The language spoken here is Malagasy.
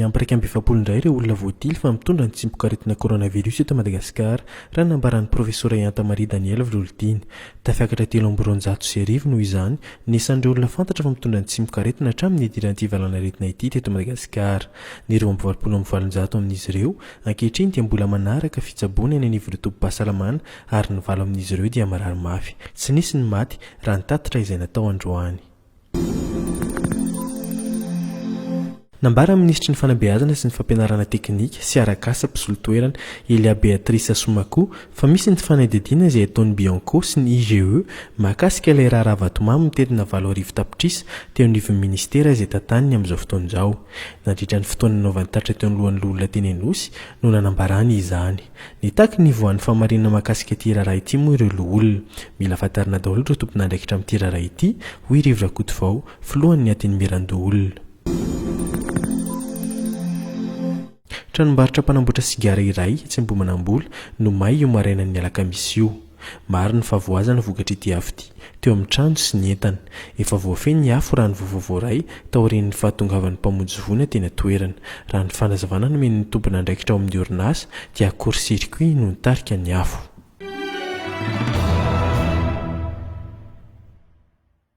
Amparaka amby 7 indray ireo olona voatily fa mitondra ny tsimokaretina coronavirus eto Madagasikara raha nambaran'ny profesora Daniel Vroltiny. Tafiakatra 3,900 noho izany ny isan'ireo olona fantatra fa mitondra ny tsimokaretina hatramin'ny idiran'ity valanaretina ity teto Madagasikara. Ny 27,700 amin'izy ireo ankehitriny dia mbola manaraka fitsaboana eny anivon'ny tobim-pahasalamana ary ny 9 amin'izy ireo dia marary mafy. Tsy nisy ny maty raha ny tatitra izay natao androany. Nambara ministry ny fanabeazana sy ny fampianarana teknika sy arakasa mpisolotoerana ilay Beatrice fa misy ny fanadihadiana izay ataon'ny Bianco sy ny IGE makasika ilay raharaha vatomamy mitetina 7 tapitrisa teo anivon'ny ministera izay tantaniny amin'izao fotoana izao. Nandritra ny fotoana nanaovany tatra teo alohan'ny olona teny Anosy no nanambarany izany. Nitaky ny voan'ny voamarina makasika ity raharaha ity moa ireo olona. Mila fantarina daholo ireo tompon'andraikitra amin'ity raharaha ity hoy Nirehitra Vaovao filohan'ny atin'ny mirandoa olona. Tranombarotra mpanamboatra sigara iray tsy Ambohimanambola no may io marainan'ny alakamisy io. Maro ny favoazana vokatra ity avy ity teo amin'ny trano sy ny entana. Efa voafeny ny afo raha ny vaovao iray taorian'ny fahatongavan'ny mpamonjy voina teny atoerana. Raha ny fanazavana no men'ny tompon'andraikitra ao amin'ny orinasa dia court-circuit no nitarika ny afo.